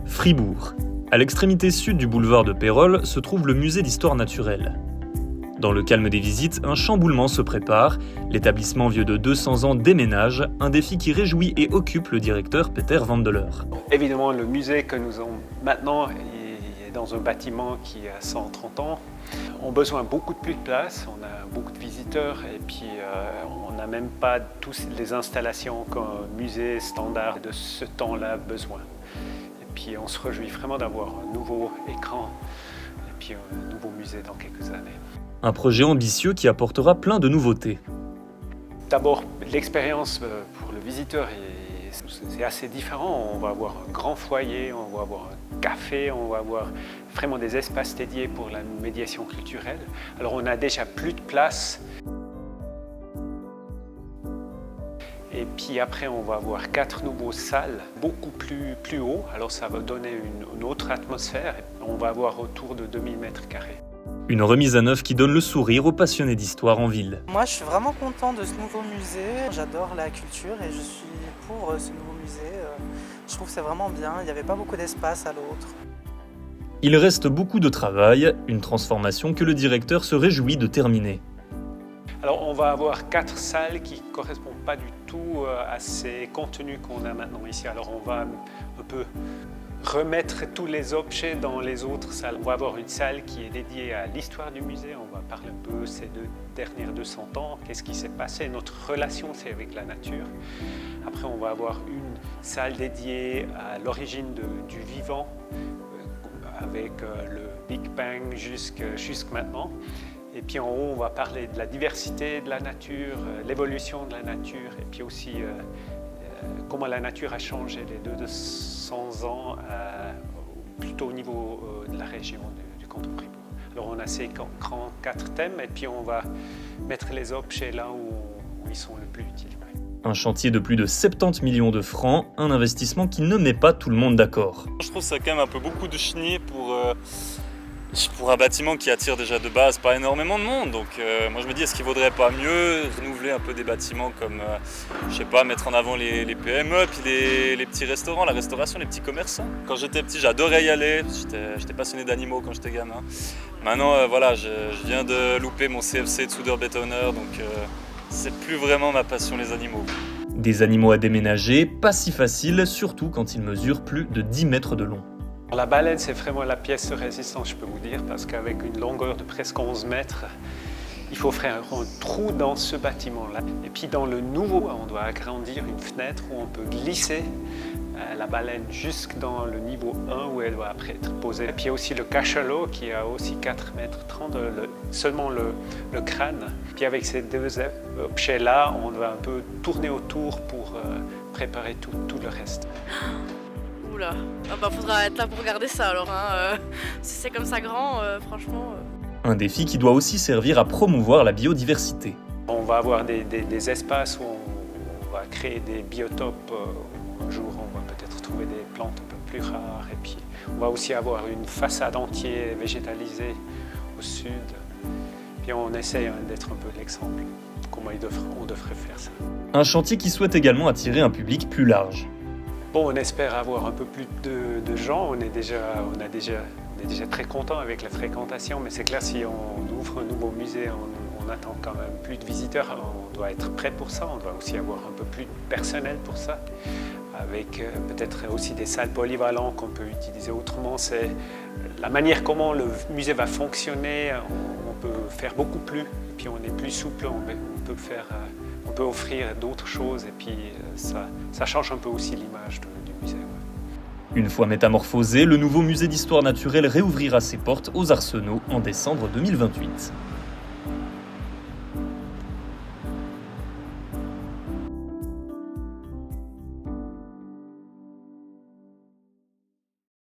Fribourg. À l'extrémité sud du boulevard de Pérols se trouve le musée d'histoire naturelle. Dans le calme des visites, un chamboulement se prépare. L'établissement vieux de 200 ans déménage, un défi qui réjouit et occupe le directeur Peter Vandeler. Évidemment, le musée que nous avons maintenant est dans un bâtiment qui a 130 ans. On a besoin beaucoup de plus de place, on a beaucoup de visiteurs et puis on n'a même pas toutes les installations qu'un musée standard de ce temps-là a besoin. Et puis on se réjouit vraiment d'avoir un nouveau écran et puis un nouveau musée dans quelques années. Un projet ambitieux qui apportera plein de nouveautés. D'abord, l'expérience pour le visiteur c'est assez différent. On va avoir un grand foyer, on va avoir un café, on va avoir vraiment des espaces dédiés pour la médiation culturelle. Alors on a déjà plus de place. Et puis après, on va avoir 4 nouveaux salles, beaucoup plus haut. Alors ça va donner une autre atmosphère. On va avoir autour de 2000 mètres carrés. Une remise à neuf qui donne le sourire aux passionnés d'histoire en ville. Moi, je suis vraiment content de ce nouveau musée. J'adore la culture et je suis pour ce nouveau musée. Je trouve que c'est vraiment bien. Il n'y avait pas beaucoup d'espace à l'autre. Il reste beaucoup de travail, une transformation que le directeur se réjouit de terminer. Alors on va avoir 4 salles qui ne correspondent pas du tout à ces contenus qu'on a maintenant ici. Alors on va un peu remettre tous les objets dans les autres salles. On va avoir une salle qui est dédiée à l'histoire du musée. On va parler un peu de ces dernières 200 ans, qu'est-ce qui s'est passé, notre relation c'est avec la nature. Après on va avoir une salle dédiée à l'origine du vivant, avec le Big Bang jusqu'à maintenant. Et puis en haut, on va parler de la diversité de la nature, l'évolution de la nature, et puis aussi comment la nature a changé les 200 ans, plutôt au niveau de la région du canton Fribourg. Alors on a ces grands 4 thèmes, et puis on va mettre les objets là où ils sont le plus utiles. Un chantier de plus de 70 millions de francs, un investissement qui ne met pas tout le monde d'accord. Je trouve ça quand même un peu beaucoup de chenilles pour un bâtiment qui attire déjà de base pas énormément de monde. Donc moi je me dis, est-ce qu'il ne vaudrait pas mieux renouveler un peu des bâtiments comme, je sais pas, mettre en avant les PME, puis les petits restaurants, la restauration, les petits commerçants. Quand j'étais petit, j'adorais y aller, j'étais passionné d'animaux quand j'étais gamin. Maintenant, voilà, je viens de louper mon CFC de soudeur-bétonneur, donc c'est plus vraiment ma passion les animaux. Des animaux à déménager, pas si facile, surtout quand ils mesurent plus de 10 mètres de long. La baleine, c'est vraiment la pièce de résistance, je peux vous dire, parce qu'avec une longueur de presque 11 mètres, il faut faire un trou dans ce bâtiment-là. Et puis dans le nouveau, on doit agrandir une fenêtre où on peut glisser la baleine jusque dans le niveau 1 où elle doit après être posée. Et puis il y a aussi le cachalot qui a aussi 4 mètres 30, seulement le crâne. Puis avec ces 2 objets-là, on doit un peu tourner autour pour préparer tout le reste. Oula, faudra être là pour regarder ça alors. Si c'est comme ça grand, franchement... Un défi qui doit aussi servir à promouvoir la biodiversité. On va avoir des espaces où on va créer des biotopes. Un jour, on va peut-être trouver des plantes un peu plus rares. Et puis, on va aussi avoir une façade entière végétalisée au sud. Puis on essaye d'être un peu l'exemple, comment on devrait faire ça. Un chantier qui souhaite également attirer un public plus large. Bon, on espère avoir un peu plus de gens. On est déjà très content avec la fréquentation, mais c'est clair, si on ouvre un nouveau musée, on attend quand même plus de visiteurs. On doit être prêt pour ça. On doit aussi avoir un peu plus de personnel pour ça, avec peut-être aussi des salles polyvalentes qu'on peut utiliser autrement. C'est la manière comment le musée va fonctionner. On peut faire beaucoup plus, et puis on est plus souple. On peut offrir d'autres choses, et puis ça change un peu aussi l'image du musée. Ouais. Une fois métamorphosé, le nouveau musée d'histoire naturelle réouvrira ses portes aux Arsenaux en décembre 2028.